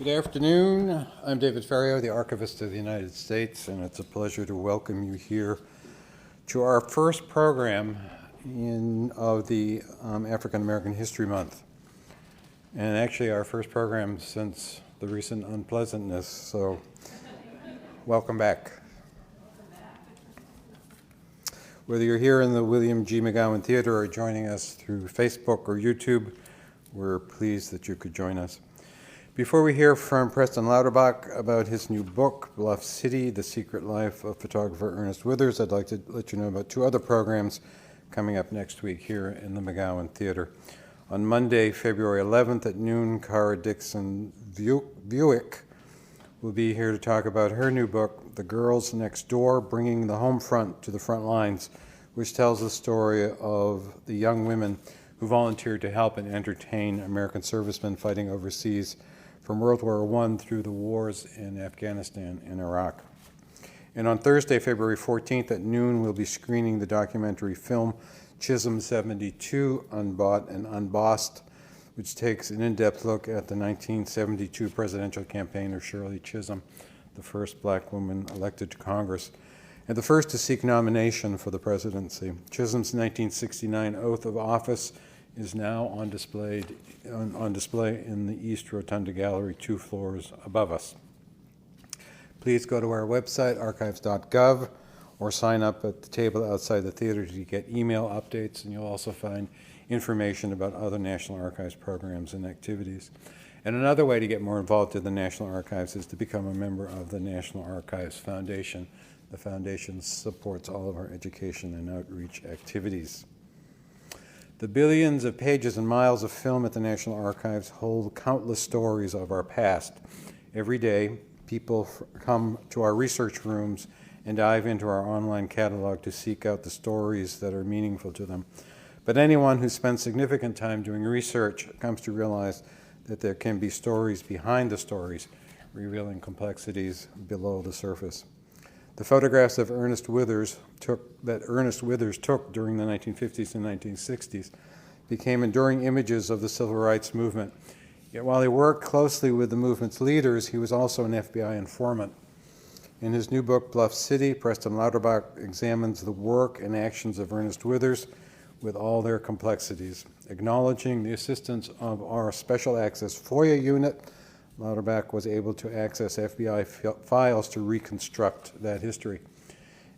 Good afternoon. I'm David Ferriero, the Archivist of the United States, and it's a pleasure to welcome you here to our first program of the African American History Month, and actually our first program since the recent unpleasantness, so welcome back. Whether you're here in the William G. McGowan Theater or joining us through Facebook or YouTube, we're pleased that you could join us. Before we hear from Preston Lauterbach about his new book, Bluff City, The Secret Life of Photographer Ernest Withers, I'd like to let you know about two other programs coming up next week here in the McGowan Theater. On Monday, February 11th at noon, Cara Dixon Buick will be here to talk about her new book, The Girls Next Door, Bringing the Home Front to the Front Lines, which tells the story of the young women who volunteered to help and entertain American servicemen fighting overseas from World War I through the wars in Afghanistan and Iraq. And on Thursday, February 14th at noon, we'll be screening the documentary film Chisholm 72, Unbought and Unbossed, which takes an in-depth look at the 1972 presidential campaign of Shirley Chisholm, the first black woman elected to Congress, and the first to seek nomination for the presidency. Chisholm's 1969 oath of office is now on display in the East Rotunda Gallery, 2 floors above us. Please go to our website, archives.gov, or sign up at the table outside the theater to get email updates, and you'll also find information about other National Archives programs and activities. And another way to get more involved in the National Archives is to become a member of the National Archives Foundation. The foundation supports all of our education and outreach activities. The billions of pages and miles of film at the National Archives hold countless stories of our past. Every day, people come to our research rooms and dive into our online catalog to seek out the stories that are meaningful to them. But anyone who spends significant time doing research comes to realize that there can be stories behind the stories, revealing complexities below the surface. The photographs of Ernest Withers took during the 1950s and 1960s became enduring images of the civil rights movement. Yet while he worked closely with the movement's leaders, he was also an FBI informant. In his new book, Bluff City, Preston Lauterbach examines the work and actions of Ernest Withers with all their complexities. Acknowledging the assistance of our Special Access FOIA unit, Lauterbach was able to access FBI files to reconstruct that history.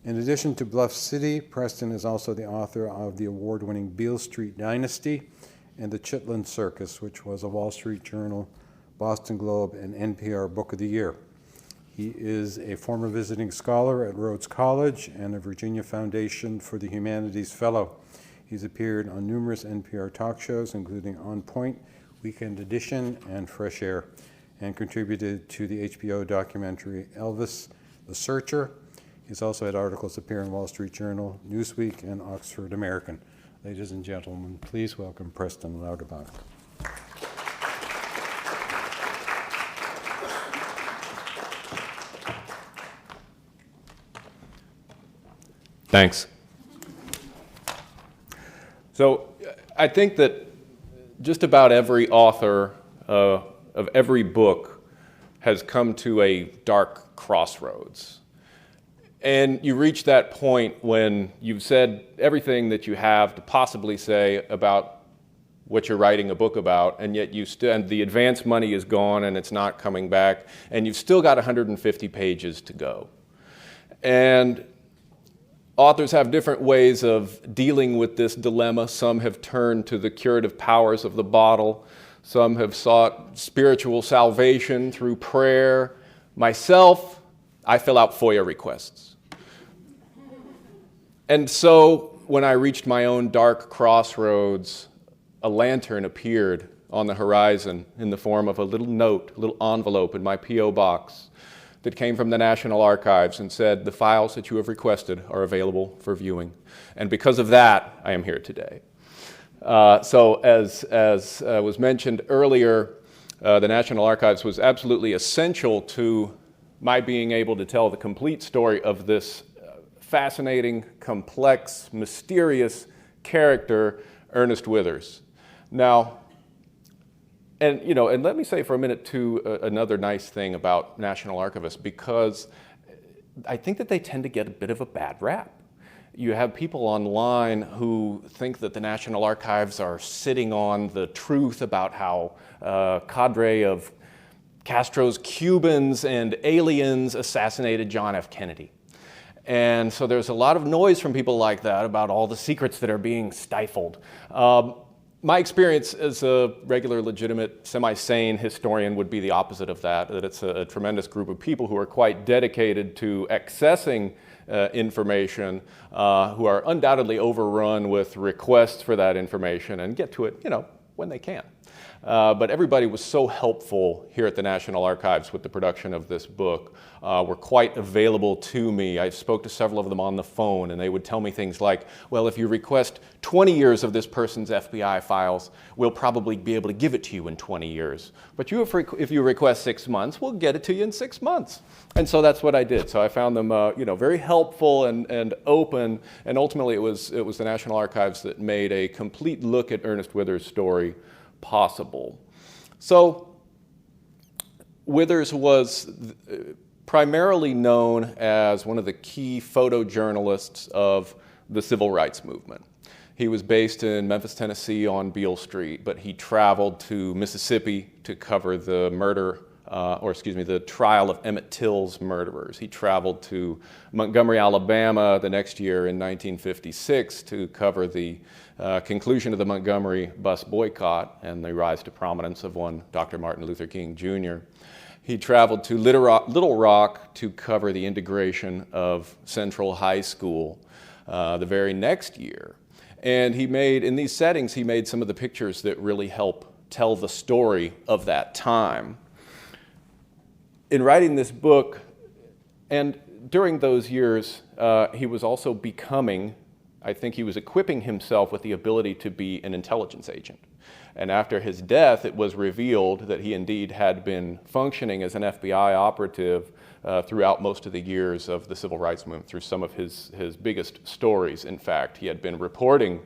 In addition to Bluff City, Preston is also the author of the award-winning Beale Street Dynasty and the Chitlin Circus, which was a Wall Street Journal, Boston Globe, and NPR Book of the Year. He is a former visiting scholar at Rhodes College and a Virginia Foundation for the Humanities Fellow. He's appeared on numerous NPR talk shows, including On Point, Weekend Edition, and Fresh Air, and contributed to the HBO documentary Elvis, The Searcher. He's also had articles appear in Wall Street Journal, Newsweek, and Oxford American. Ladies and gentlemen, please welcome Preston Lauterbach. Thanks. So I think that just about every author of every book has come to a dark crossroads. And you reach that point when you've said everything that you have to possibly say about what you're writing a book about, and yet and the advance money is gone and it's not coming back, and you've still got 150 pages to go. And authors have different ways of dealing with this dilemma. Some have turned to the curative powers of the bottle. Some have sought spiritual salvation through prayer. Myself, I fill out FOIA requests. And so when I reached my own dark crossroads, a lantern appeared on the horizon in the form of a little note, a little envelope in my P.O. box that came from the National Archives and said, the files that you have requested are available for viewing. And because of that, I am here today. So as was mentioned earlier, the National Archives was absolutely essential to my being able to tell the complete story of this fascinating, complex, mysterious character, Ernest Withers. Now, And, you know, and let me say for a minute, too, another nice thing about National Archivists, because I think that they tend to get a bit of a bad rap. You have people online who think that the National Archives are sitting on the truth about how a cadre of Castro's Cubans and aliens assassinated John F. Kennedy. And so there's a lot of noise from people like that about all the secrets that are being stifled. My experience as a regular, legitimate, semi-sane historian would be the opposite of that, that it's a tremendous group of people who are quite dedicated to accessing information, who are undoubtedly overrun with requests for that information and get to it, you know, when they can. But everybody was so helpful here at the National Archives with the production of this book, were quite available to me. I spoke to several of them on the phone, and they would tell me things like, well, if you request 20 years of this person's FBI files, we'll probably be able to give it to you in 20 years. But if you request 6 months, we'll get it to you in 6 months. And so that's what I did. So I found them you know, very helpful and open, and ultimately it was the National Archives that made a complete look at Ernest Withers' story possible. So Withers was primarily known as one of the key photojournalists of the civil rights movement. He was based in Memphis, Tennessee on Beale Street, but he traveled to Mississippi to cover the the trial of Emmett Till's murderers. He traveled to Montgomery, Alabama the next year in 1956 to cover the conclusion of the Montgomery bus boycott and the rise to prominence of one Dr. Martin Luther King Jr. He traveled to Little Rock to cover the integration of Central High School the very next year. And in these settings, he made some of the pictures that really help tell the story of that time. In writing this book, and during those years, he was also I think he was equipping himself with the ability to be an intelligence agent. And after his death, it was revealed that he indeed had been functioning as an FBI operative throughout most of the years of the civil rights movement, through some of his biggest stories. In fact, he had been reporting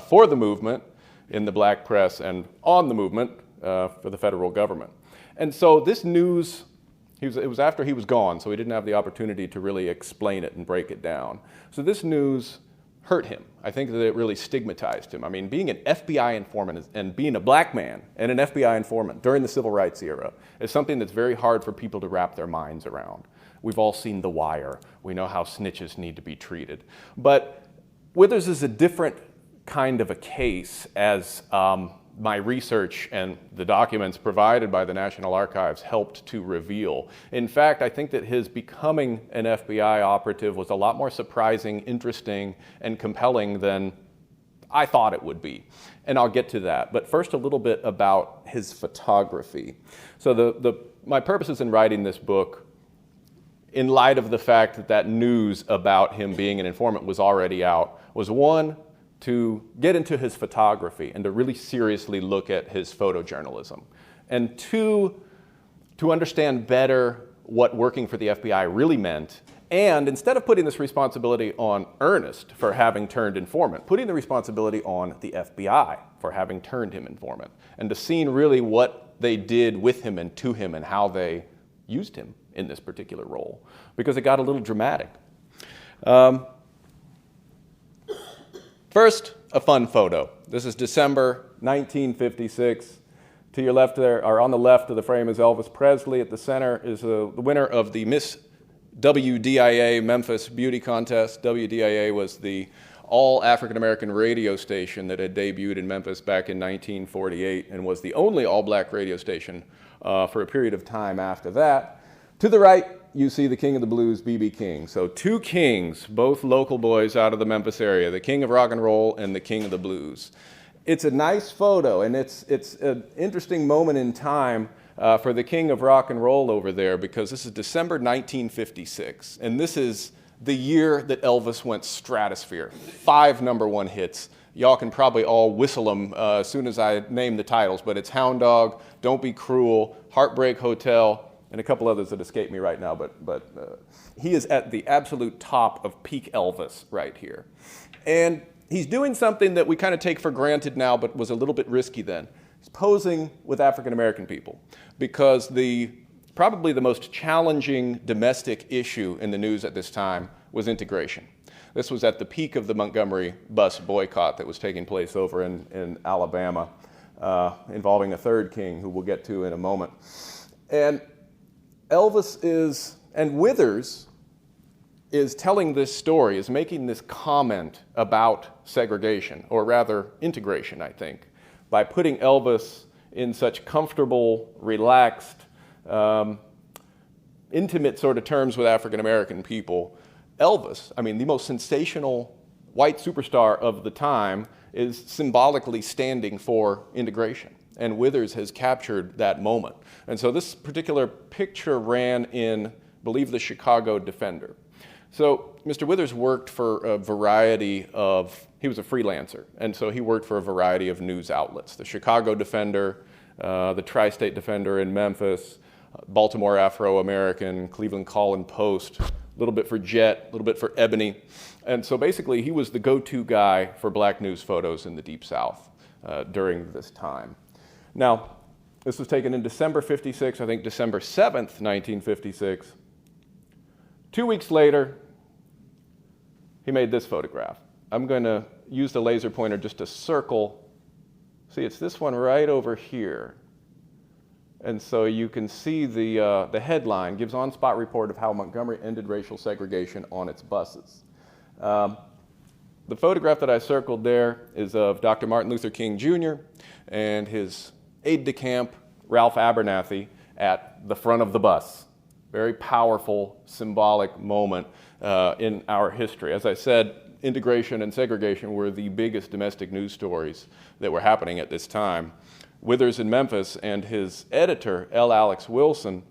for the movement in the black press and on the movement for the federal government. And so this news, it was after he was gone, so he didn't have the opportunity to really explain it and break it down. So this news hurt him. I think that it really stigmatized him. I mean, being an FBI informant and being a black man and an FBI informant during the civil rights era is something that's very hard for people to wrap their minds around. We've all seen The Wire. We know how snitches need to be treated. But Withers is a different kind of a case, as my research and the documents provided by the National Archives helped to reveal. In fact, I think that his becoming an FBI operative was a lot more surprising, interesting, and compelling than I thought it would be. And I'll get to that. But first, a little bit about his photography. So my purposes in writing this book, in light of the fact that that news about him being an informant was already out, was one, to get into his photography and to really seriously look at his photojournalism. And two, to understand better what working for the FBI really meant. And instead of putting this responsibility on Ernest for having turned informant, putting the responsibility on the FBI for having turned him informant. And to see really what they did with him and to him and how they used him in this particular role. Because it got a little dramatic. First, a fun photo. This is December 1956. To your left there, or on the left of the frame, is Elvis Presley. At the center is the winner of the Miss WDIA Memphis Beauty Contest. WDIA was the all African-American radio station that had debuted in Memphis back in 1948 and was the only all-black radio station for a period of time after that. To the right, you see the King of the Blues, B.B. King. So two kings, both local boys out of the Memphis area, the King of Rock and Roll and the King of the Blues. It's a nice photo, and it's an interesting moment in time for the King of Rock and Roll over there, because this is December 1956, and this is the year that Elvis went stratosphere. 5 #1 hits. Y'all can probably all whistle them as soon as I name the titles, but it's Hound Dog, Don't Be Cruel, Heartbreak Hotel, and a couple others that escape me right now, but he is at the absolute top of peak Elvis right here. And he's doing something that we kind of take for granted now, but was a little bit risky then. He's posing with African American people because probably the most challenging domestic issue in the news at this time was integration. This was at the peak of the Montgomery bus boycott that was taking place over in Alabama, involving a third king who we'll get to in a moment. And Withers is telling this story, is making this comment about segregation, or rather integration, I think, by putting Elvis in such comfortable, relaxed, intimate sort of terms with African American people. Elvis, I mean, the most sensational white superstar of the time, is symbolically standing for integration. And Withers has captured that moment. And so this particular picture ran in, I believe, the Chicago Defender. So Mr. Withers worked for a variety of, he was a freelancer, and so he worked for a variety of news outlets. The Chicago Defender, the Tri-State Defender in Memphis, Baltimore Afro-American, Cleveland Call and Post, a little bit for Jet, a little bit for Ebony. And so basically he was the go-to guy for black news photos in the Deep South during this time. Now, this was taken in December 56, I think December 7th, 1956. 2 weeks later, he made this photograph. I'm going to use the laser pointer just to circle. See, it's this one right over here. And so you can see the headline gives on-spot report of how Montgomery ended racial segregation on its buses. The photograph that I circled there is of Dr. Martin Luther King Jr. and his aide-de-camp, Ralph Abernathy, at the front of the bus. Very powerful, symbolic moment in our history. As I said, integration and segregation were the biggest domestic news stories that were happening at this time. Withers in Memphis and his editor, L. Alex Wilson,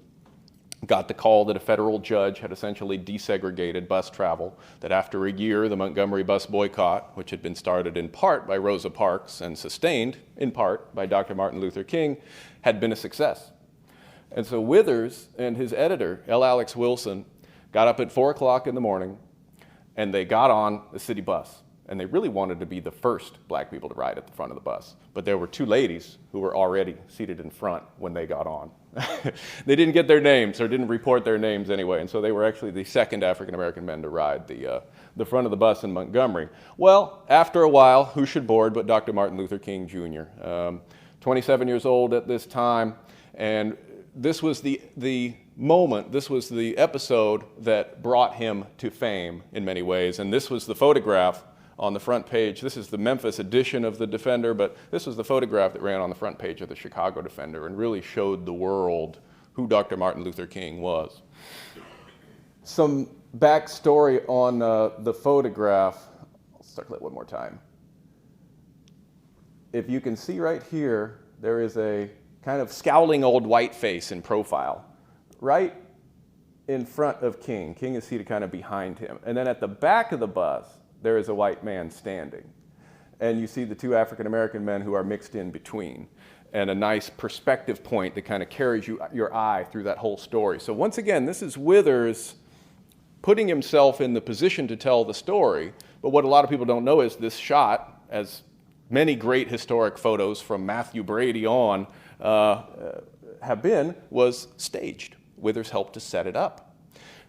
got the call that a federal judge had essentially desegregated bus travel, that after a year, the Montgomery bus boycott, which had been started in part by Rosa Parks and sustained in part by Dr. Martin Luther King, had been a success. And so Withers and his editor, L. Alex Wilson, got up at 4 o'clock in the morning, and they got on the city bus. And they really wanted to be the first black people to ride at the front of the bus. But there were two ladies who were already seated in front when they got on. They didn't get their names, or didn't report their names anyway, and so they were actually the second African-American men to ride the front of the bus in Montgomery. Well, after a while, who should board but Dr. Martin Luther King Jr., 27 years old at this time, and this was the moment, this was the episode that brought him to fame in many ways, and this was the photograph on the front page. This is the Memphis edition of the Defender, but this was the photograph that ran on the front page of the Chicago Defender and really showed the world who Dr. Martin Luther King was. Some backstory on the photograph. I'll circle it one more time. If you can see right here, there is a kind of scowling old white face in profile, right in front of King. King is seated kind of behind him. And then at the back of the bus, there is a white man standing. And you see the two African-American men who are mixed in between, and a nice perspective point that kind of carries your eye through that whole story. So once again, this is Withers putting himself in the position to tell the story, but what a lot of people don't know is this shot, as many great historic photos from Matthew Brady on have been, was staged. Withers helped to set it up.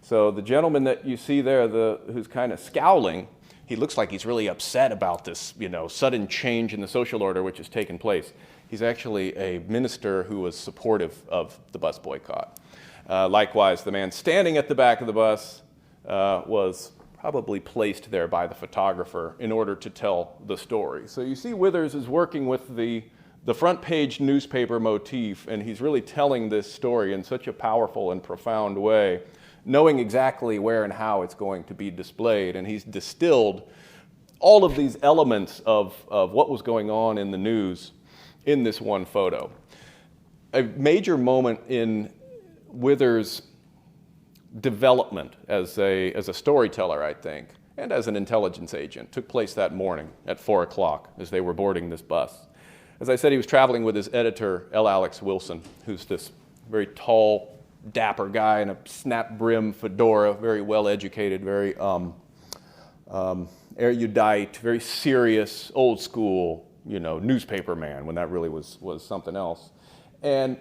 So the gentleman that you see there, who's kind of scowling, he looks like he's really upset about this, sudden change in the social order which has taken place. He's actually a minister who was supportive of the bus boycott. Likewise, the man standing at the back of the bus was probably placed there by the photographer in order to tell the story. So you see Withers is working with the front page newspaper motif, and he's really telling this story in such a powerful and profound way, knowing exactly where and how it's going to be displayed. And he's distilled all of these elements of what was going on in the news in this one photo. A major moment in Withers' development as a storyteller, I think, and as an intelligence agent, took place that morning at 4 o'clock as they were boarding this bus. As I said, he was traveling with his editor, L. Alex Wilson, who's this very tall, dapper guy in a snap brim fedora, very well educated, very erudite, very serious, old school, newspaper man, when that really was something else. And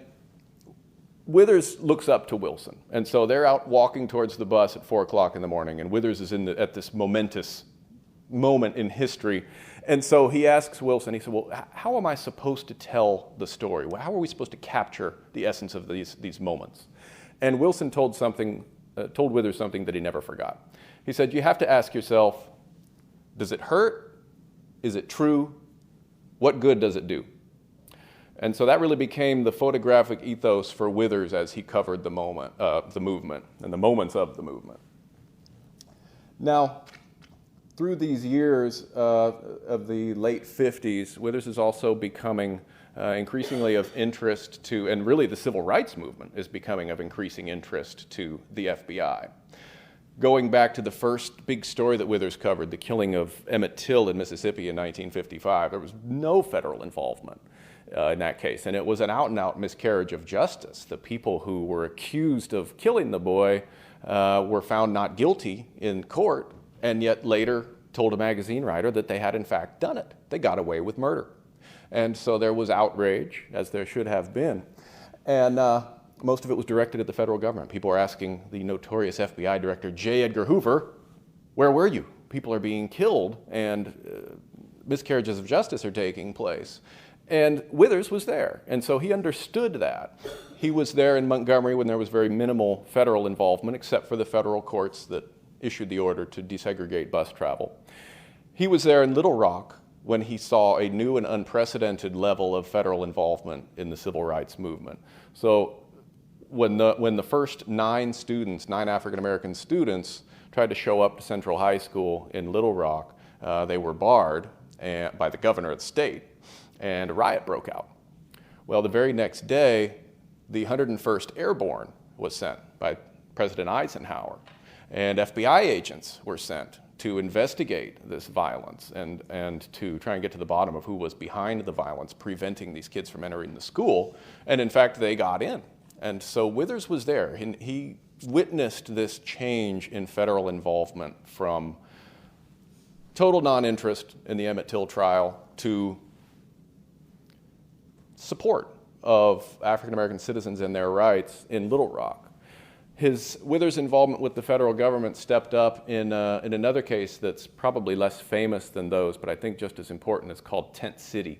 Withers looks up to Wilson. And so they're out walking towards the bus at 4 o'clock in the morning, and Withers is at this momentous moment in history. And so he asks Wilson, he said, well, how am I supposed to tell the story? How are we supposed to capture the essence of these moments? And Wilson told Withers something that he never forgot. He said, you have to ask yourself, does it hurt? Is it true? What good does it do? And so that really became the photographic ethos for Withers as he covered the movement and the moments of the movement. Now, through these years of the late 50s, Withers is also becoming increasingly of interest to, and really the civil rights movement is becoming of increasing interest to the FBI. Going back to the first big story that Withers covered, the killing of Emmett Till in Mississippi in 1955, there was no federal involvement in that case, and it was an out-and-out miscarriage of justice. The people who were accused of killing the boy were found not guilty in court, and yet later told a magazine writer that they had in fact done it. They got away with murder. And so there was outrage, as there should have been. And most of it was directed at the federal government. People were asking the notorious FBI director, J. Edgar Hoover, where were you? People are being killed and miscarriages of justice are taking place. And Withers was there, and so he understood that. He was there in Montgomery when there was very minimal federal involvement, except for the federal courts that issued the order to desegregate bus travel. He was there in Little Rock when he saw a new and unprecedented level of federal involvement in the civil rights movement. So when the first 9 African-American students tried to show up to Central High School in Little Rock, they were barred by the governor of the state, and a riot broke out. Well, the very next day, the 101st Airborne was sent by President Eisenhower, and FBI agents were sent to investigate this violence and to try and get to the bottom of who was behind the violence, preventing these kids from entering the school. And in fact, they got in. And so Withers was there. He witnessed this change in federal involvement from total non-interest in the Emmett Till trial to support of African-American citizens and their rights in Little Rock. Withers' involvement with the federal government stepped up in another case that's probably less famous than those, but I think just as important. It's called Tent City.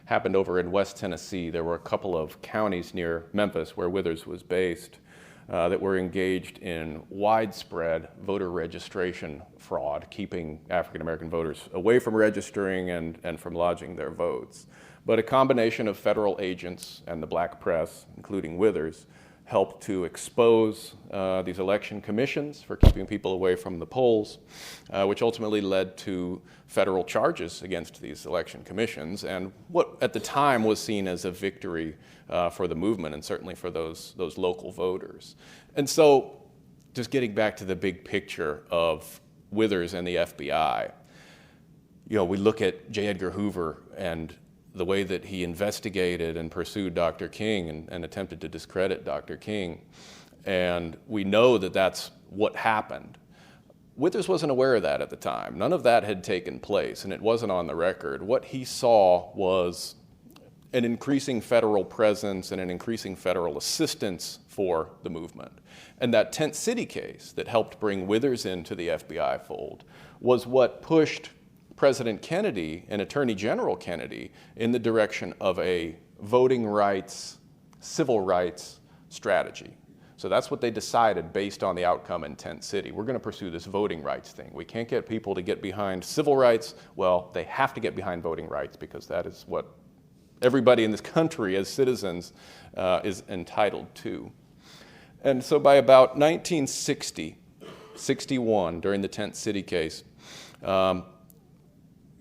Happened over in West Tennessee. There were a couple of counties near Memphis where Withers was based that were engaged in widespread voter registration fraud, keeping African-American voters away from registering and from lodging their votes. But a combination of federal agents and the black press, including Withers, helped to expose these election commissions for keeping people away from the polls, which ultimately led to federal charges against these election commissions, and what at the time was seen as a victory for the movement and certainly for those local voters. And so, just getting back to the big picture of Withers and the FBI, we look at J. Edgar Hoover and the way that he investigated and pursued Dr. King and attempted to discredit Dr. King. And we know that that's what happened. Withers wasn't aware of that at the time. None of that had taken place, and it wasn't on the record. What he saw was an increasing federal presence and an increasing federal assistance for the movement. And that Tent City case that helped bring Withers into the FBI fold was what pushed President Kennedy and Attorney General Kennedy in the direction of a voting rights, civil rights strategy. So that's what they decided based on the outcome in Tent City. We're going to pursue this voting rights thing. We can't get people to get behind civil rights. Well, they have to get behind voting rights because that is what everybody in this country as citizens is entitled to. And so by about 1960, 61, during the Tent City case,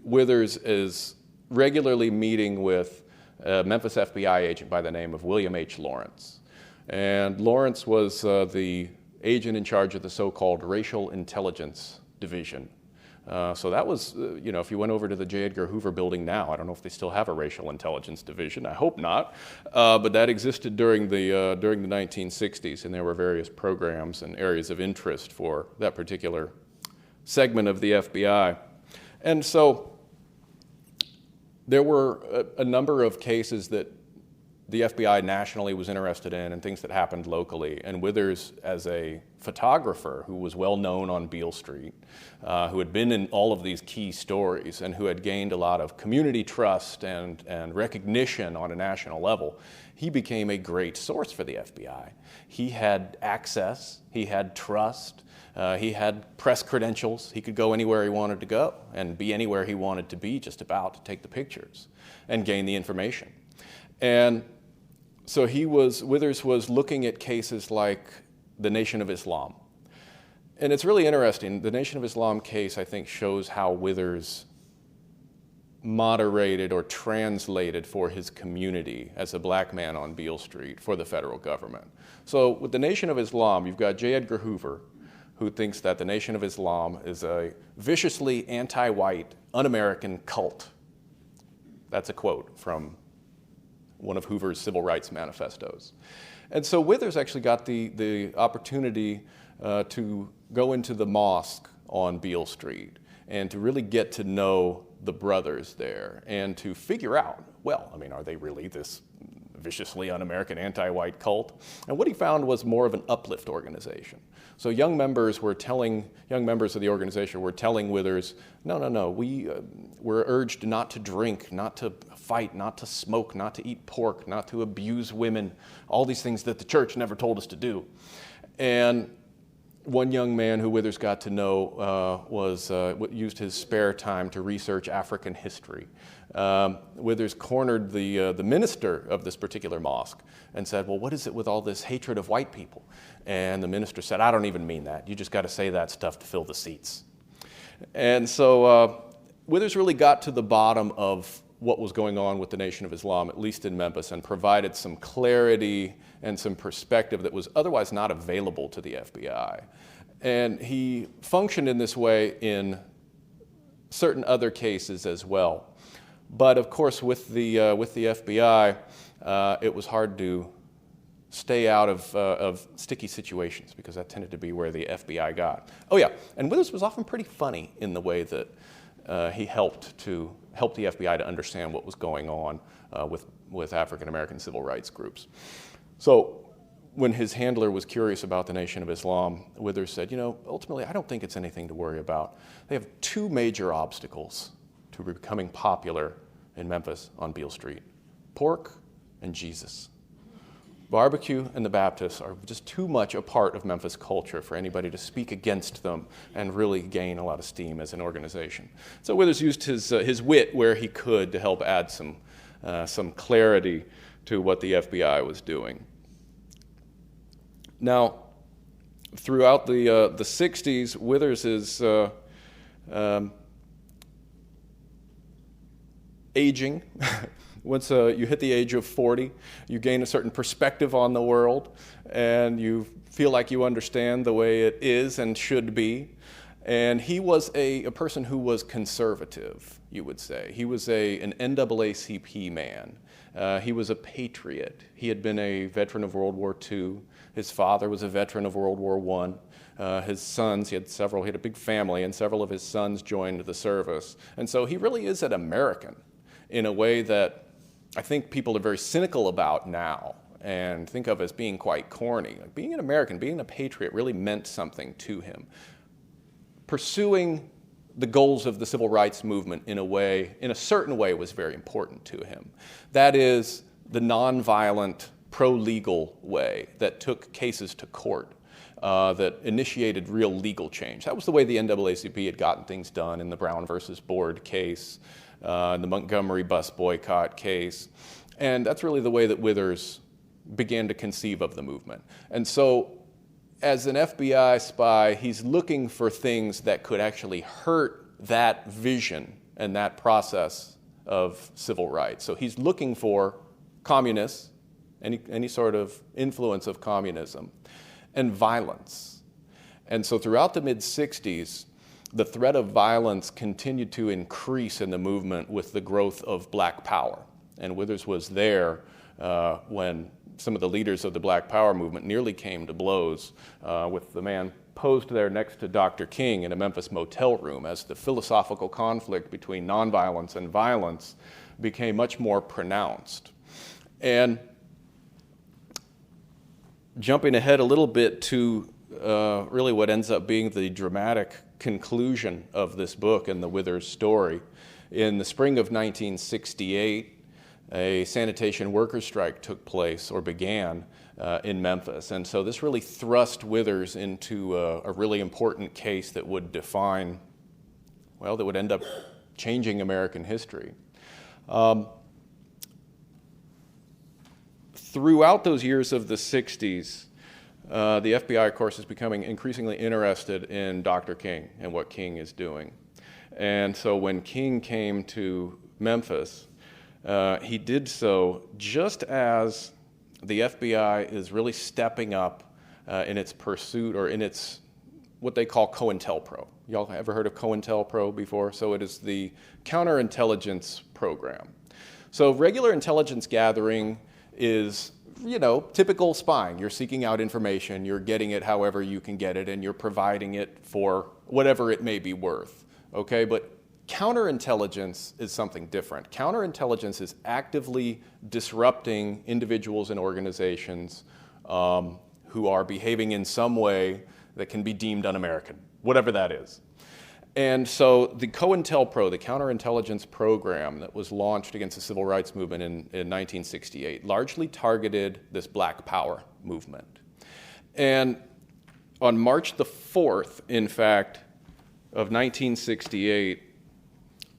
Withers is regularly meeting with a Memphis FBI agent by the name of William H. Lawrence. And Lawrence was the agent in charge of the so-called Racial Intelligence Division. So that was, if you went over to the J. Edgar Hoover building now, I don't know if they still have a Racial Intelligence Division, I hope not, but that existed during the 1960s, and there were various programs and areas of interest for that particular segment of the FBI. And so there were a number of cases that the FBI nationally was interested in and things that happened locally. And Withers, as a photographer who was well known on Beale Street, who had been in all of these key stories and who had gained a lot of community trust and recognition on a national level, he became a great source for the FBI. He had access, he had trust, he had press credentials. He could go anywhere he wanted to go and be anywhere he wanted to be just about to take the pictures and gain the information. And so Withers was looking at cases like the Nation of Islam. And it's really interesting. The Nation of Islam case, I think, shows how Withers moderated or translated for his community as a black man on Beale Street for the federal government. So with the Nation of Islam, you've got J. Edgar Hoover, who thinks that the Nation of Islam is a viciously anti-white, un-American cult. That's a quote from one of Hoover's civil rights manifestos. And so Withers actually got the opportunity to go into the mosque on Beale Street and to really get to know the brothers there and to figure out, well, I mean, are they really this viciously un-American anti-white cult? And what he found was more of an uplift organization. So young members of the organization were telling Withers, no, we're urged not to drink, not to fight, not to smoke, not to eat pork, not to abuse women, all these things that the church never told us to do. And one young man who Withers got to know used his spare time to research African history. Withers cornered the minister of this particular mosque and said, well, what is it with all this hatred of white people? And the minister said, I don't even mean that. You just got to say that stuff to fill the seats. And so Withers really got to the bottom of what was going on with the Nation of Islam, at least in Memphis, and provided some clarity and some perspective that was otherwise not available to the FBI. And he functioned in this way in certain other cases as well. But of course, with the FBI, it was hard to stay out of sticky situations because that tended to be where the FBI got. Oh yeah, and Withers was often pretty funny in the way that he helped the FBI to understand what was going on with African American civil rights groups. So when his handler was curious about the Nation of Islam, Withers said, ultimately, I don't think it's anything to worry about. They have two major obstacles to becoming popular in Memphis on Beale Street: pork and Jesus. Barbecue and the Baptists are just too much a part of Memphis culture for anybody to speak against them and really gain a lot of steam as an organization. So Withers used his wit where he could to help add some clarity to what the FBI was doing. Now, throughout the 60s, Withers is aging. Once you hit the age of 40, you gain a certain perspective on the world, and you feel like you understand the way it is and should be. And he was a person who was conservative, you would say. He was an NAACP man. He was a patriot. He had been a veteran of World War II. His father was a veteran of World War I. His sons, he had a big family, and several of his sons joined the service. And so he really is an American in a way that I think people are very cynical about now and think of as being quite corny. Like being an American, being a patriot really meant something to him. Pursuing the goals of the civil rights movement in a certain way was very important to him. That is the nonviolent, pro-legal way that took cases to court, that initiated real legal change. That was the way the NAACP had gotten things done in the Brown versus Board case, the Montgomery bus boycott case. And that's really the way that Withers began to conceive of the movement. And so as an FBI spy, he's looking for things that could actually hurt that vision and that process of civil rights. So he's looking for communists, any sort of influence of communism, and violence. And so throughout the mid-60s, the threat of violence continued to increase in the movement with the growth of black power. And Withers was there when some of the leaders of the Black Power movement nearly came to blows with the man posed there next to Dr. King in a Memphis motel room as the philosophical conflict between nonviolence and violence became much more pronounced. And jumping ahead a little bit to really what ends up being the dramatic conclusion of this book and the Withers story, in the spring of 1968, a sanitation workers' strike took place or began in Memphis. And so this really thrust Withers into a really important case that would define, well, that would end up changing American history. Throughout those years of the 60s, the FBI, of course, is becoming increasingly interested in Dr. King and what King is doing. And so when King came to Memphis, he did so just as the FBI is really stepping up in its pursuit, or in its what they call COINTELPRO. Y'all ever heard of COINTELPRO before? So it is the Counterintelligence Program. So regular intelligence gathering is, you know, typical spying. You're seeking out information, you're getting it however you can get it, and you're providing it for whatever it may be worth, okay? But counterintelligence is something different. Counterintelligence is actively disrupting individuals and organizations who are behaving in some way that can be deemed un-American, whatever that is. And so the COINTELPRO, the Counterintelligence Program that was launched against the Civil Rights Movement in 1968, largely targeted this Black Power movement. And on March the 4th, in fact, of 1968,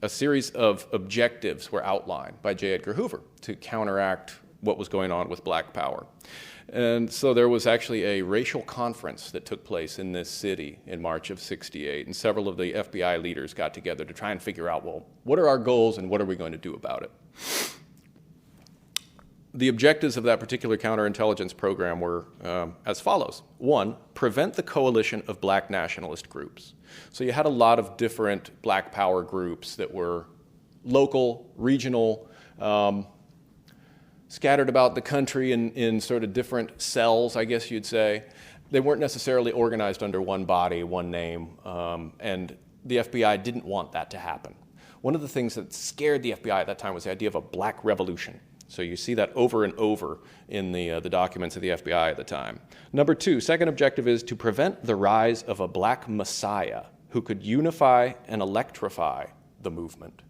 a series of objectives were outlined by J. Edgar Hoover to counteract what was going on with Black Power. And so there was actually a racial conference that took place in this city in March of '68, and several of the FBI leaders got together to try and figure out, well, what are our goals and what are we going to do about it? The objectives of that particular counterintelligence program were as follows. One, prevent the coalition of black nationalist groups. So you had a lot of different Black Power groups that were local, regional, scattered about the country in sort of different cells, I guess you'd say. They weren't necessarily organized under one body, one name, and the FBI didn't want that to happen. One of the things that scared the FBI at that time was the idea of a black revolution. So you see that over and over in the documents of the FBI at the time. Number two, second objective is to prevent the rise of a black messiah who could unify and electrify the movement.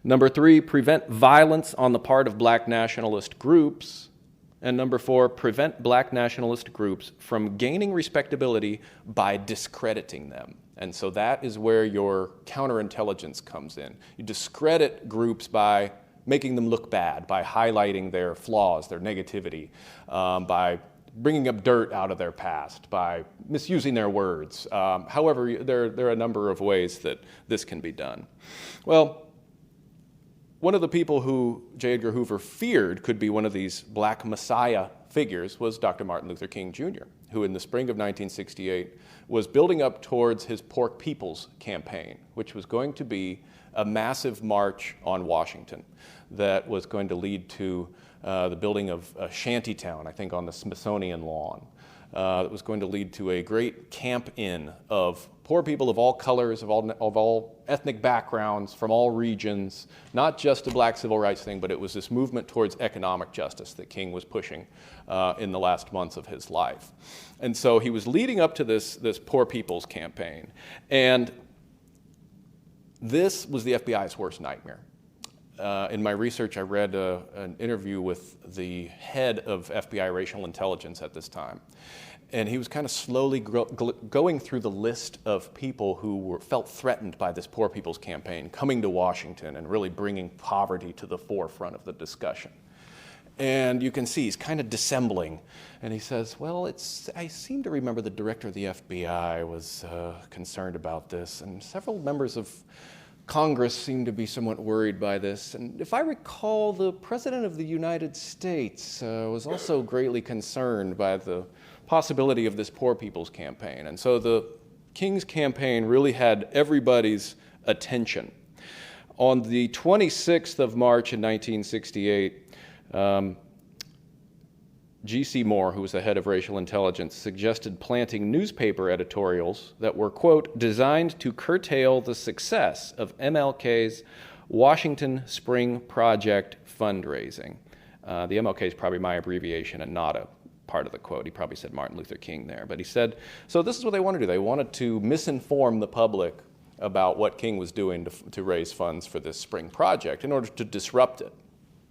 Number three, prevent violence on the part of black nationalist groups. And number four, prevent black nationalist groups from gaining respectability by discrediting them. And so that is where your counterintelligence comes in. You discredit groups by making them look bad, by highlighting their flaws, their negativity, by bringing up dirt out of their past, by misusing their words. However, there are a number of ways that this can be done. Well, one of the people who J. Edgar Hoover feared could be one of these black messiah figures was Dr. Martin Luther King Jr., who in the spring of 1968 was building up towards his Pork Peoples campaign, which was going to be a massive march on Washington that was going to lead to the building of a shanty town, I think on the Smithsonian lawn. That was going to lead to a great camp-in of poor people of all colors, of all ethnic backgrounds, from all regions, not just a black civil rights thing, but it was this movement towards economic justice that King was pushing in the last months of his life. And so he was leading up to this Poor People's campaign. And this was the FBI's worst nightmare. In my research, I read an interview with the head of FBI racial intelligence at this time. And he was kind of slowly going through the list of people who felt threatened by this Poor People's campaign, coming to Washington and really bringing poverty to the forefront of the discussion. And you can see he's kind of dissembling. And he says, well, I seem to remember the director of the FBI was concerned about this, and several members of Congress seem to be somewhat worried by this. And if I recall, the President of the United States was also greatly concerned by the possibility of this Poor People's campaign. And so the King's campaign really had everybody's attention. On the 26th of March in 1968, G.C. Moore, who was the head of racial intelligence, suggested planting newspaper editorials that were, quote, designed to curtail the success of MLK's Washington Spring Project fundraising. The MLK is probably my abbreviation and not a part of the quote. He probably said Martin Luther King there. But he said, so this is what they wanted to do. They wanted to misinform the public about what King was doing to raise funds for this spring project in order to disrupt it,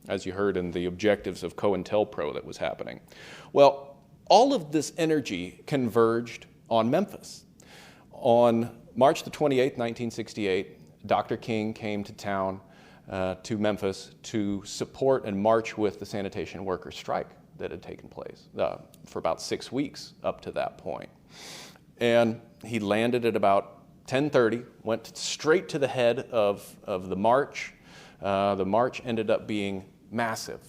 as you heard in the objectives of COINTELPRO that was happening. Well, all of this energy converged on Memphis. On March the 28th, 1968, Dr. King came to town, to Memphis, to support and march with the sanitation workers' strike that had taken place for about 6 weeks up to that point. And he landed at about 10:30, went straight to the head of the march. The march ended up being massive.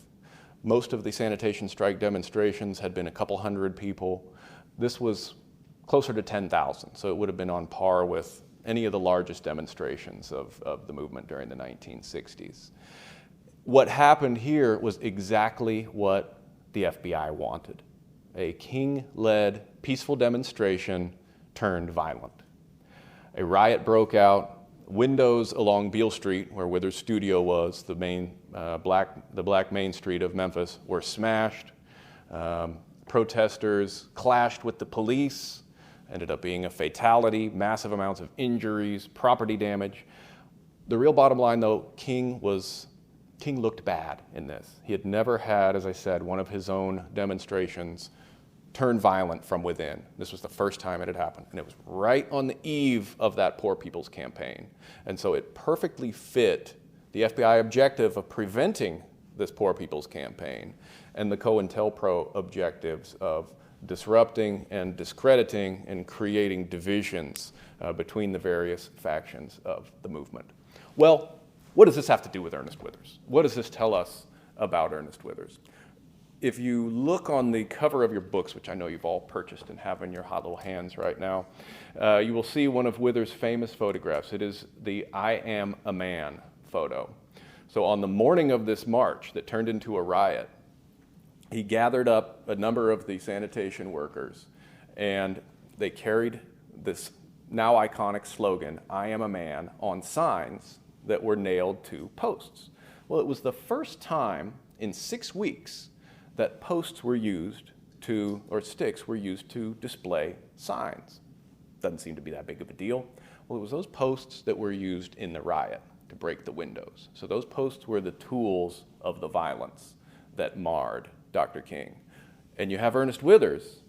Most of the sanitation strike demonstrations had been a couple hundred people. This was closer to 10,000, so it would have been on par with any of the largest demonstrations of the movement during the 1960s. What happened here was exactly what the FBI wanted. A King-led peaceful demonstration turned violent. A riot broke out. Windows along Beale Street, where Withers' studio was, the black main street of Memphis, were smashed. Protesters clashed with the police. Ended up being a fatality, massive amounts of injuries, property damage. The real bottom line, though, King looked bad in this. He had never had, as I said, one of his own demonstrations turn violent from within. This was the first time it had happened, and it was right on the eve of that Poor People's Campaign. And so it perfectly fit the FBI objective of preventing this Poor People's Campaign and the COINTELPRO objectives of disrupting and discrediting and creating divisions between the various factions of the movement. Well, what does this have to do with Ernest Withers? What does this tell us about Ernest Withers? If you look on the cover of your books, which I know you've all purchased and have in your hot little hands right now, you will see one of Withers' famous photographs. It is the I Am a Man photo. So on the morning of this march that turned into a riot, he gathered up a number of the sanitation workers, and they carried this now iconic slogan, I am a man, on signs that were nailed to posts. Well, it was the first time in 6 weeks that posts were used to, or sticks were used to display signs. Doesn't seem to be that big of a deal. Well, it was those posts that were used in the riot to break the windows. So those posts were the tools of the violence that marred Dr. King. And you have Ernest Withers,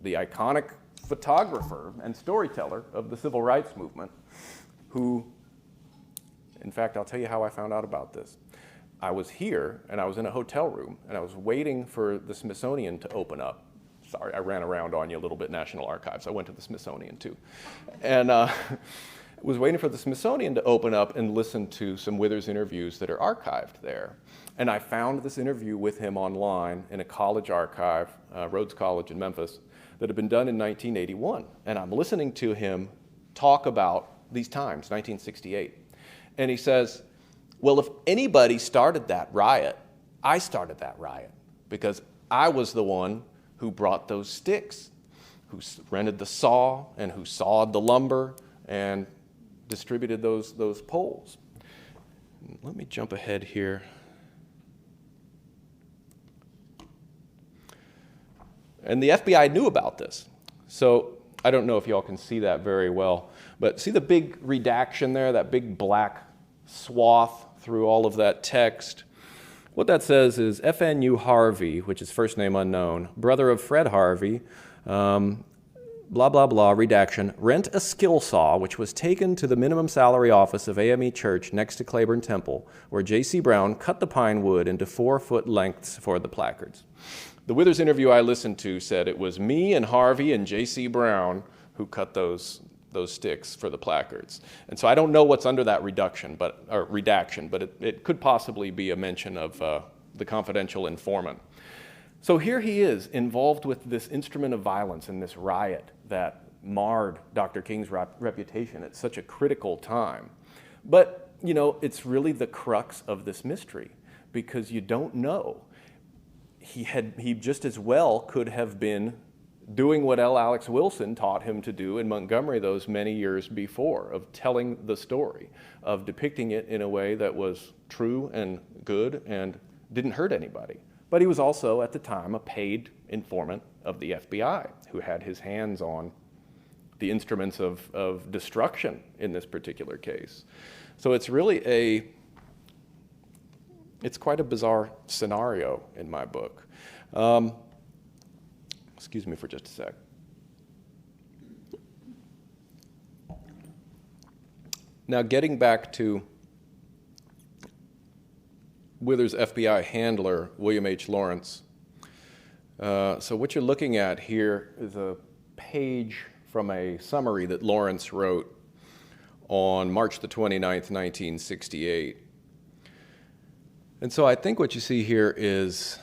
the iconic photographer and storyteller of the civil rights movement, who, in fact, I'll tell you how I found out about this. I was here, and I was in a hotel room, and I was waiting for the Smithsonian to open up. Sorry, I ran around on you a little bit, National Archives. I went to the Smithsonian, too. And was waiting for the Smithsonian to open up and listen to some Withers interviews that are archived there. And I found this interview with him online in a college archive, Rhodes College in Memphis, that had been done in 1981. And I'm listening to him talk about these times, 1968. And he says, well, if anybody started that riot, I started that riot, because I was the one who brought those sticks, who rented the saw and who sawed the lumber and distributed those poles. Let me jump ahead here. And the FBI knew about this. So I don't know if y'all can see that very well, but see the big redaction there, that big black swath through all of that text? What that says is FNU Harvey, which is first name unknown, brother of Fred Harvey, blah, blah, blah, redaction, rent a skill saw, which was taken to the minimum salary office of AME Church next to Claiborne Temple, where J.C. Brown cut the pine wood into 4-foot lengths for the placards. The Withers interview I listened to said it was me and Harvey and J.C. Brown who cut those sticks for the placards. And so I don't know what's under that redaction, but it could possibly be a mention of the confidential informant. So here he is, involved with this instrument of violence in this riot that marred Dr. King's reputation at such a critical time. But, you know, it's really the crux of this mystery, because you don't know. he just as well could have been doing what L. Alex Wilson taught him to do in Montgomery those many years before, of telling the story, of depicting it in a way that was true and good and didn't hurt anybody. But he was also, at the time, a paid informant of the FBI who had his hands on the instruments of destruction in this particular case. So it's really it's quite a bizarre scenario in my book. Excuse me for just a sec. Now, getting back to Withers' FBI handler, William H. Lawrence. So what you're looking at here is a page from a summary that Lawrence wrote on March the 29th, 1968. And so I think what you see here is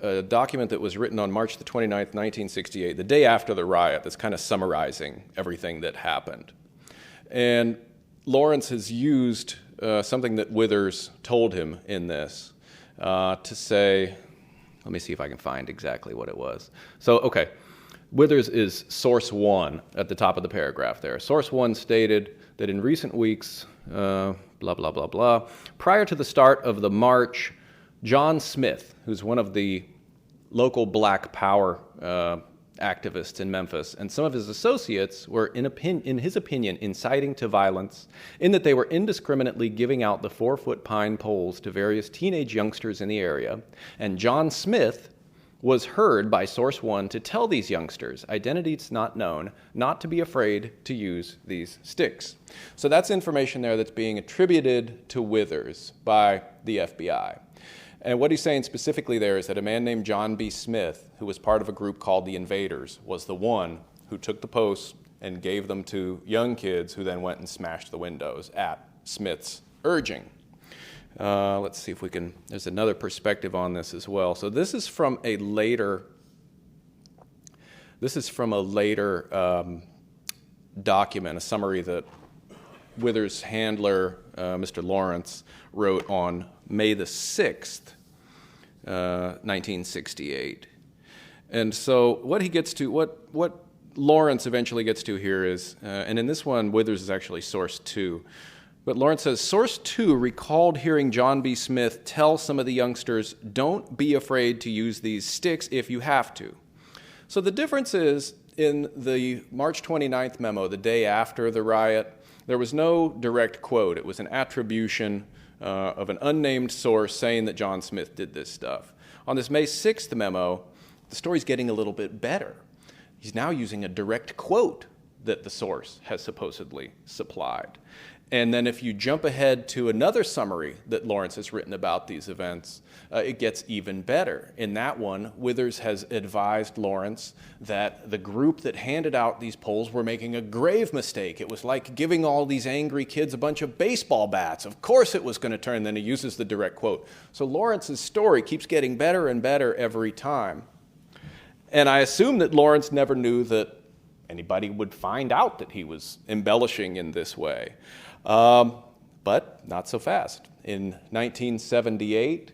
a document that was written on March the 29th, 1968, the day after the riot, that's kind of summarizing everything that happened. And Lawrence has used something that Withers told him in this to say, let me see if I can find exactly what it was. So, okay, Withers is source one at the top of the paragraph there. Source one stated that in recent weeks, blah, blah, blah, blah, prior to the start of the march, John Smith, who's one of the local Black Power activists in Memphis, and some of his associates were, in his opinion, inciting to violence in that they were indiscriminately giving out the 4-foot pine poles to various teenage youngsters in the area, and John Smith was heard by Source One to tell these youngsters, identities not known, not to be afraid to use these sticks. So that's information there that's being attributed to Withers by the FBI. And what he's saying specifically there is that a man named John B. Smith, who was part of a group called the Invaders, was the one who took the posts and gave them to young kids who then went and smashed the windows at Smith's urging. Let's see if we can, there's another perspective on this as well. So this is from a later document, a summary that Withers' handler, Mr. Lawrence, wrote on May the 6th, 1968. And so what he gets to, what Lawrence eventually gets to here is, and in this one, Withers is actually source 2, but Lawrence says, source 2 recalled hearing John B. Smith tell some of the youngsters, don't be afraid to use these sticks if you have to. So the difference is, in the March 29th memo, the day after the riot, there was no direct quote. It was an attribution of an unnamed source saying that John Smith did this stuff. On this May 6th memo, the story's getting a little bit better. He's now using a direct quote that the source has supposedly supplied. And then if you jump ahead to another summary that Lawrence has written about these events, it gets even better. In that one, Withers has advised Lawrence that the group that handed out these poles were making a grave mistake. It was like giving all these angry kids a bunch of baseball bats. Of course it was going to turn. Then he uses the direct quote. So Lawrence's story keeps getting better and better every time. And I assume that Lawrence never knew that anybody would find out that he was embellishing in this way. But not so fast. In 1978,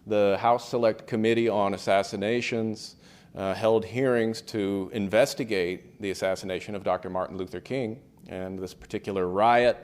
the House Select Committee on Assassinations held hearings to investigate the assassination of Dr. Martin Luther King, and this particular riot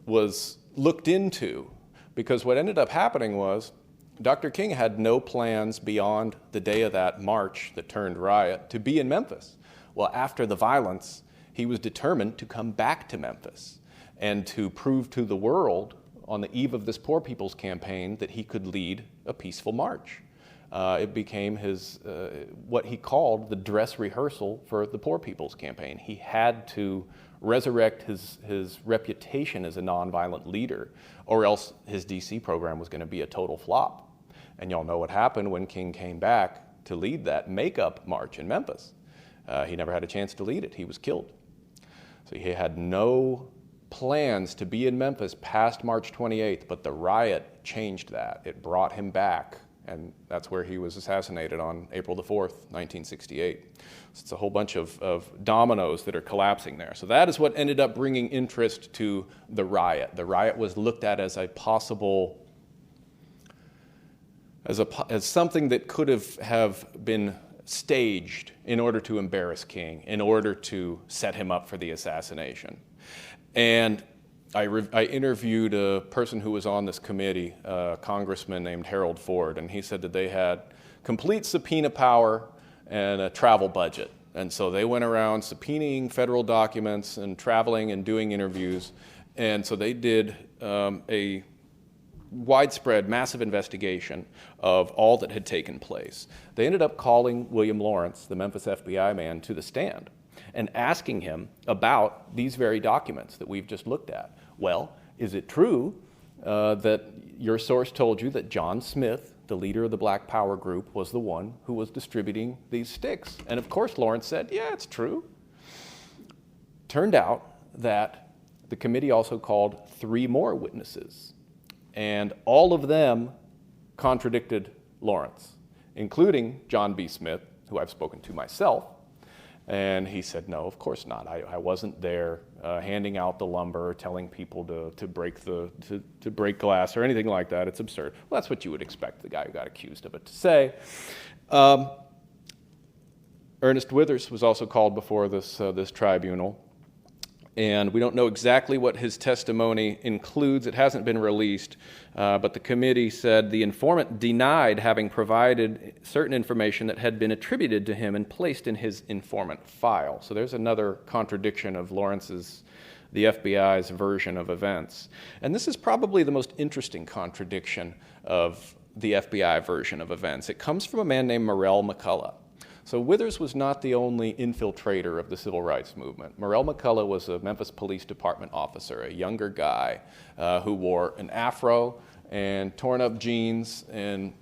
was looked into, because what ended up happening was Dr. King had no plans beyond the day of that march that turned riot to be in Memphis. Well, after the violence, he was determined to come back to Memphis and to prove to the world on the eve of this Poor People's Campaign that he could lead a peaceful march. It became his, what he called the dress rehearsal for the Poor People's Campaign. He had to resurrect his reputation as a nonviolent leader, or else his DC program was going to be a total flop. And y'all know what happened when King came back to lead that makeup march in Memphis. He never had a chance to lead it. He was killed. So he had no plans to be in Memphis past March 28th, but the riot changed that. It brought him back, and that's where he was assassinated on April the 4th, 1968. So it's a whole bunch of dominoes that are collapsing there. So that is what ended up bringing interest to the riot. The riot was looked at as a possible as something that could have been staged in order to embarrass King, in order to set him up for the assassination. And I interviewed a person who was on this committee, a congressman named Harold Ford, and he said that they had complete subpoena power and a travel budget. And so they went around subpoenaing federal documents and traveling and doing interviews. And so they did a widespread, massive investigation of all that had taken place. They ended up calling William Lawrence, the Memphis FBI man, to the stand and asking him about these very documents that we've just looked at. Well, is it true that your source told you that John Smith, the leader of the Black Power group, was the one who was distributing these sticks? And of course Lawrence said, yeah, it's true. Turned out that the committee also called 3 more witnesses, and all of them contradicted Lawrence, including John B. Smith, who I've spoken to myself. And he said, no, of course not. I wasn't there handing out the lumber, telling people to break glass or anything like that. It's absurd. Well, that's what you would expect the guy who got accused of it to say. Ernest Withers was also called before this tribunal. And we don't know exactly what his testimony includes. It hasn't been released, but the committee said the informant denied having provided certain information that had been attributed to him and placed in his informant file. So there's another contradiction of the FBI's version of events. And this is probably the most interesting contradiction of the FBI version of events. It comes from a man named Morell McCullough. So Withers was not the only infiltrator of the civil rights movement. Morell McCullough was a Memphis Police Department officer, a younger guy who wore an afro and torn up jeans and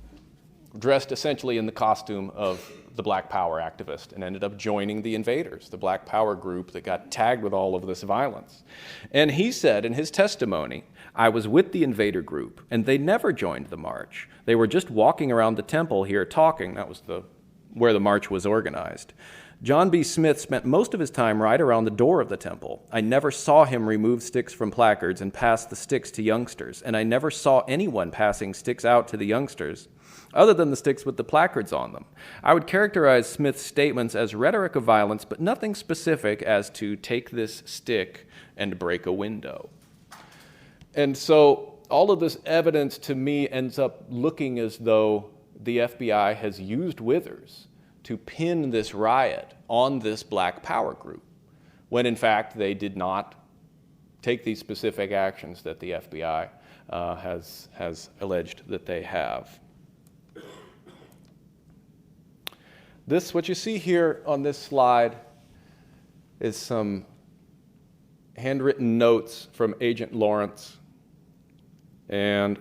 dressed essentially in the costume of the Black Power activist and ended up joining the Invaders, the Black Power group that got tagged with all of this violence. And he said in his testimony, I was with the Invader group and they never joined the march. They were just walking around the temple here talking. That was where the march was organized. John B. Smith spent most of his time right around the door of the temple. I never saw him remove sticks from placards and pass the sticks to youngsters, and I never saw anyone passing sticks out to the youngsters, other than the sticks with the placards on them. I would characterize Smith's statements as rhetoric of violence, but nothing specific as to take this stick and break a window. And so all of this evidence to me ends up looking as though the FBI has used Withers to pin this riot on this Black Power group, when in fact they did not take these specific actions that the FBI has alleged that they have. What you see here on this slide is some handwritten notes from Agent Lawrence, and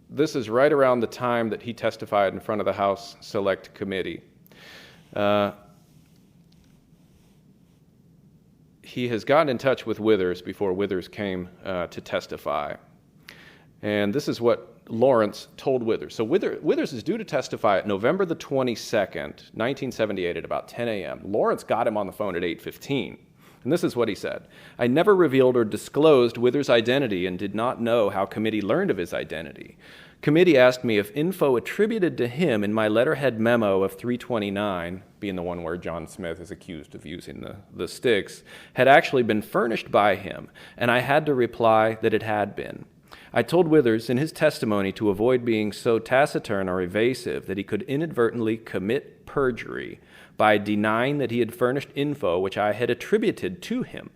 this is right around the time that he testified in front of the House Select Committee. He has gotten in touch with Withers before Withers came to testify. And this is what Lawrence told Withers. So Withers is due to testify at November the 22nd, 1978 at about 10 a.m. Lawrence got him on the phone at 8:15. And this is what he said. I never revealed or disclosed Withers' identity and did not know how committee learned of his identity. Committee asked me if info attributed to him in my letterhead memo of 329, being the one where John Smith is accused of using the sticks, had actually been furnished by him, and I had to reply that it had been. I told Withers in his testimony to avoid being so taciturn or evasive that he could inadvertently commit perjury by denying that he had furnished info which I had attributed to him,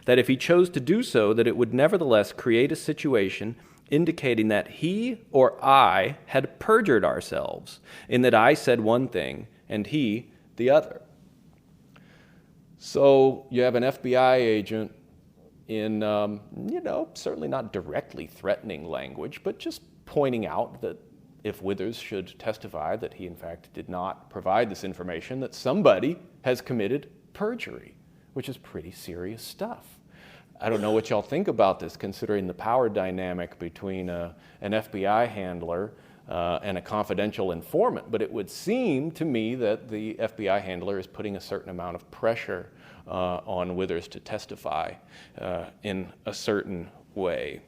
that if he chose to do so, that it would nevertheless create a situation indicating that he or I had perjured ourselves, in that I said one thing and he the other. So you have an FBI agent in, certainly not directly threatening language, but just pointing out that if Withers should testify that he in fact did not provide this information, that somebody has committed perjury, which is pretty serious stuff. I don't know what y'all think about this, considering the power dynamic between an FBI handler and a confidential informant, but it would seem to me that the FBI handler is putting a certain amount of pressure on Withers to testify in a certain way.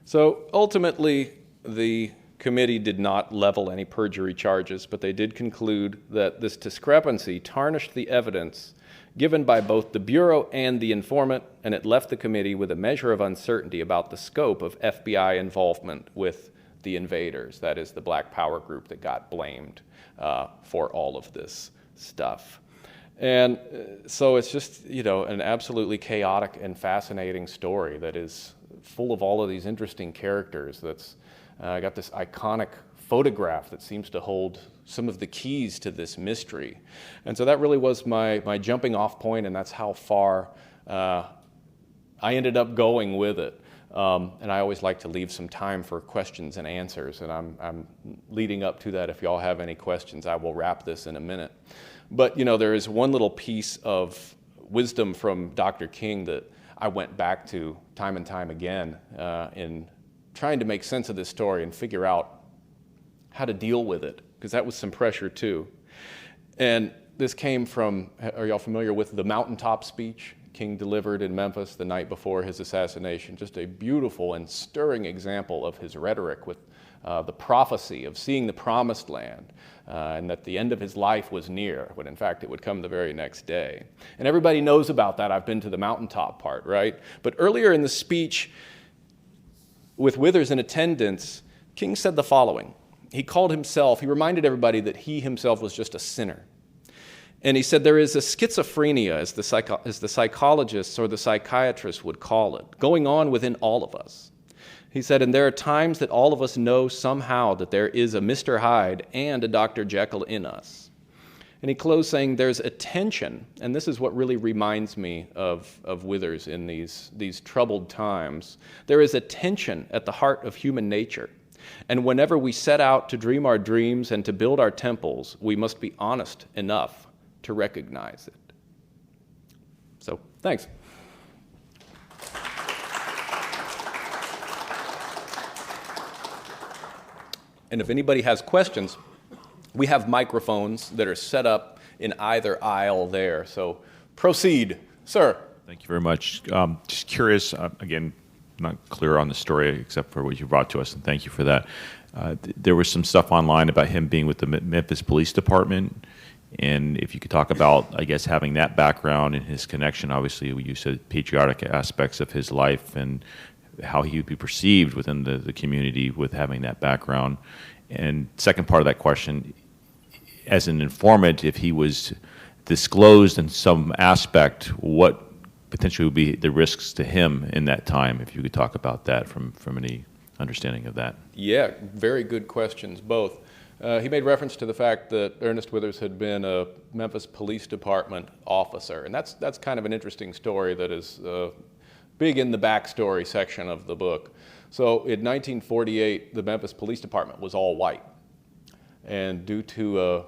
So ultimately, the committee did not level any perjury charges, but they did conclude that this discrepancy tarnished the evidence given by both the Bureau and the informant, and it left the committee with a measure of uncertainty about the scope of FBI involvement with the invaders, that is the Black Power group that got blamed for all of this stuff. And so it's just, an absolutely chaotic and fascinating story that is full of all of these interesting characters. That's got this iconic photograph that seems to hold some of the keys to this mystery. And so that really was my jumping off point, and that's how far I ended up going with it. And I always like to leave some time for questions and answers, and I'm leading up to that. If y'all have any questions, I will wrap this in a minute. But there is one little piece of wisdom from Dr. King that I went back to time and time again in trying to make sense of this story and figure out how to deal with it, because that was some pressure too. And this came from, are y'all familiar with the mountaintop speech King delivered in Memphis the night before his assassination? Just a beautiful and stirring example of his rhetoric with the prophecy of seeing the promised land, and that the end of his life was near, when in fact it would come the very next day. And everybody knows about that. I've been to the mountaintop part, right? But earlier in the speech, with Withers in attendance, King said the following. He reminded everybody that he himself was just a sinner. And he said there is a schizophrenia, as the psychologists or the psychiatrists would call it, going on within all of us. He said, and there are times that all of us know somehow that there is a Mr. Hyde and a Dr. Jekyll in us. And he closed saying there's a tension, and this is what really reminds me of Withers in these troubled times. There is a tension at the heart of human nature. And whenever we set out to dream our dreams and to build our temples, we must be honest enough to recognize it. So, thanks. And if anybody has questions, we have microphones that are set up in either aisle there. So proceed, sir. Thank you very much. Just curious, again, not clear on the story except for what you brought to us, and thank you for that. There was some stuff online about him being with the Memphis Police Department, and if you could talk about, I guess, having that background and his connection, obviously you said patriotic aspects of his life and how he would be perceived within the community with having that background. And second part of that question, as an informant, if he was disclosed in some aspect, what potentially would be the risks to him in that time, if you could talk about that from any understanding of that. Yeah, very good questions, both. He made reference to the fact that Ernest Withers had been a Memphis Police Department officer, and that's kind of an interesting story that is big in the backstory section of the book. So in 1948, the Memphis Police Department was all white. And due to a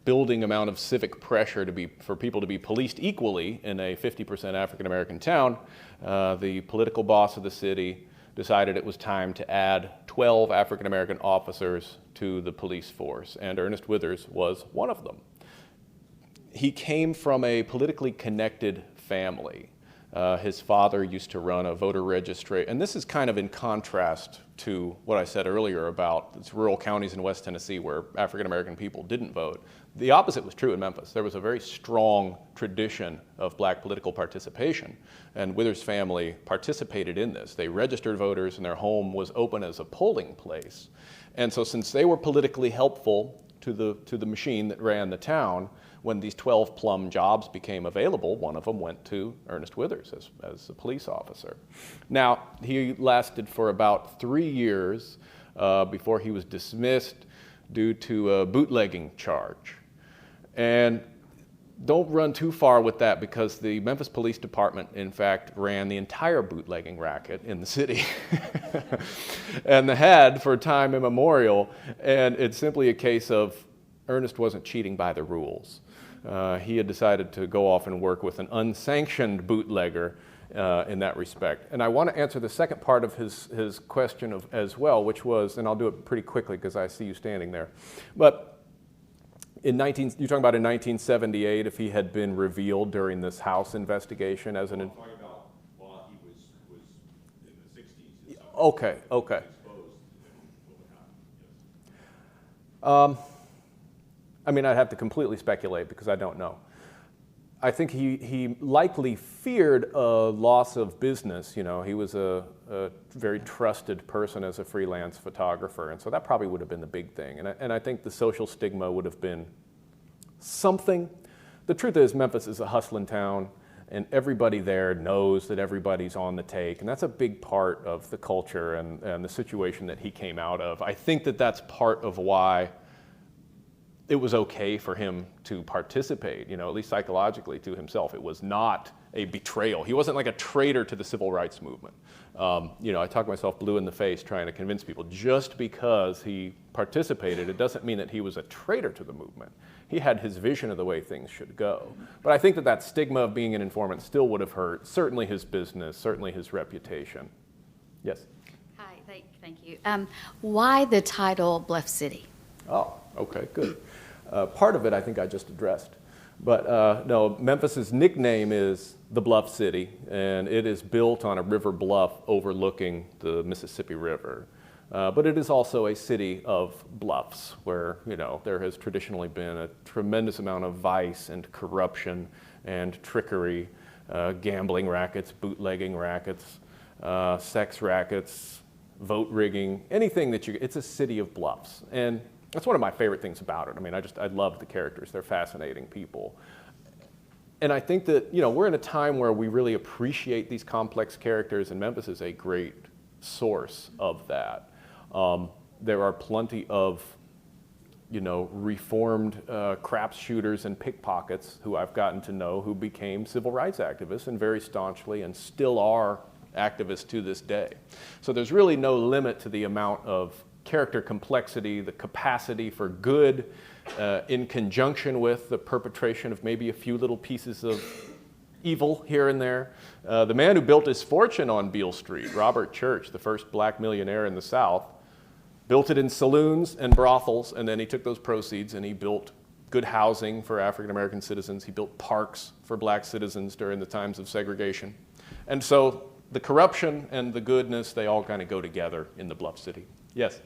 building amount of civic pressure for people to be policed equally in a 50% African-American town, the political boss of the city decided it was time to add 12 African-American officers to the police force, and Ernest Withers was one of them. He came from a politically connected family. His father used to run a voter registry, and this is kind of in contrast to what I said earlier about its rural counties in West Tennessee where African-American people didn't vote. The opposite was true in Memphis. There was a very strong tradition of black political participation, and Withers' family participated in this. They registered voters, and their home was open as a polling place. And so since they were politically helpful to the machine that ran the town, when these 12 plum jobs became available, one of them went to Ernest Withers as a police officer. Now, he lasted for about 3 years before he was dismissed due to a bootlegging charge. And don't run too far with that, because the Memphis Police Department, in fact, ran the entire bootlegging racket in the city and had for time immemorial. And it's simply a case of Ernest wasn't cheating by the rules. He had decided to go off and work with an unsanctioned bootlegger in that respect. And I want to answer the second part of his question as well, which was, and I'll do it pretty quickly because I see you standing there. But you're talking about in 1978, if he had been revealed during this House investigation as an... I'm talking about while he was in the 60s. Okay, okay. I mean, I'd have to completely speculate because I don't know. I think he likely feared a loss of business. You know, he was a very trusted person as a freelance photographer, and so that probably would have been the big thing. And I think the social stigma would have been something. The truth is, Memphis is a hustling town, and everybody there knows that everybody's on the take, and that's a big part of the culture and the situation that he came out of. I think that that's part of why it was okay for him to participate, you know, at least psychologically to himself. It was not a betrayal. He wasn't like a traitor to the civil rights movement. You know, I talked myself blue in the face trying to convince people just because he participated, it doesn't mean that he was a traitor to the movement. He had his vision of the way things should go. But I think that that stigma of being an informant still would have hurt, certainly his business, certainly his reputation. Yes? Hi, thank you. Why the title Bluff City? Oh, okay, good. Part of it I think I just addressed. But no, Memphis's nickname is the Bluff City, and it is built on a river bluff overlooking the Mississippi River. But it is also a city of bluffs where, you know, there has traditionally been a tremendous amount of vice and corruption and trickery, gambling rackets, bootlegging rackets, sex rackets, vote rigging, anything that it's a city of bluffs. And that's one of my favorite things about it. I mean, I love the characters. They're fascinating people. And I think that, you know, we're in a time where we really appreciate these complex characters, and Memphis is a great source of that. There are plenty of, you know, reformed craps shooters and pickpockets who I've gotten to know who became civil rights activists and very staunchly and still are activists to this day. So there's really no limit to the amount of character complexity, the capacity for good in conjunction with the perpetration of maybe a few little pieces of evil here and there. The man who built his fortune on Beale Street, Robert Church, the first black millionaire in the South, built it in saloons and brothels, and then he took those proceeds and he built good housing for African American citizens. He built parks for black citizens during the times of segregation. And so the corruption and the goodness, they all kind of go together in the Bluff City. Yes?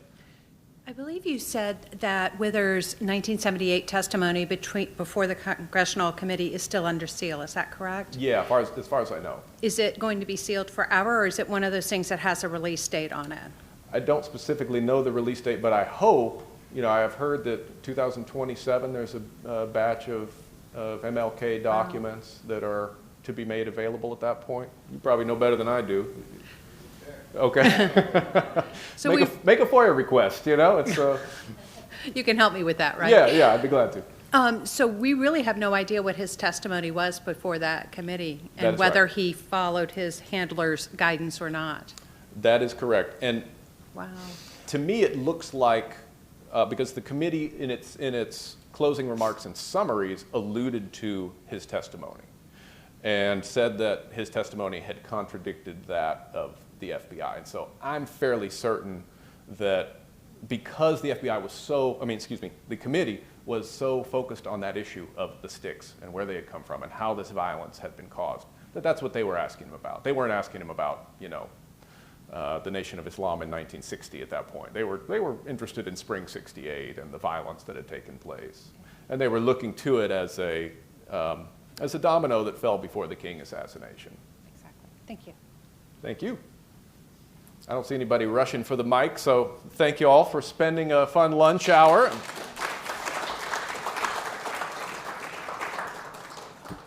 I believe you said that Withers' 1978 testimony before the Congressional Committee is still under seal. Is that correct? Yeah, as far as I know. Is it going to be sealed forever, or is it one of those things that has a release date on it? I don't specifically know the release date, but I hope, you know, I have heard that 2027 there's a batch of MLK documents that are to be made available at that point. You probably know better than I do. Okay. So make a FOIA request, you know? It's you can help me with that, right? Yeah, I'd be glad to. So we really have no idea what his testimony was before that committee That and is whether right. he followed his handler's guidance or not. That is correct. And Wow. to me, it looks like, because the committee in its closing remarks and summaries alluded to his testimony and said that his testimony had contradicted that of the FBI. And so I'm fairly certain that because the FBI was the committee was so focused on that issue of the sticks and where they had come from and how this violence had been caused, that's what they were asking him about. They weren't asking him about, you know, the Nation of Islam in 1960 at that point. They were interested in Spring '68 and the violence that had taken place. And they were looking to it as a domino that fell before the King assassination. Exactly. Thank you. Thank you. I don't see anybody rushing for the mic, so thank you all for spending a fun lunch hour.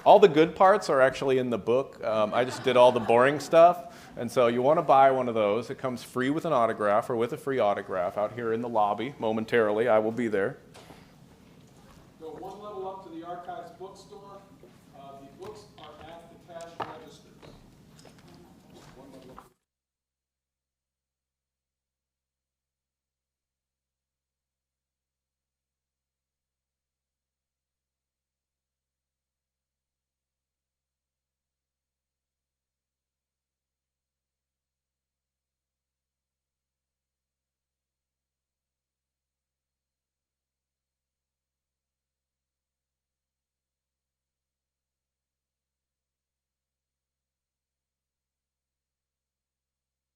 All the good parts are actually in the book. I just did all the boring stuff. And so you want to buy one of those. It comes free with an autograph or with a free autograph out here in the lobby momentarily. I will be there. Go one level up to the Archives bookstore.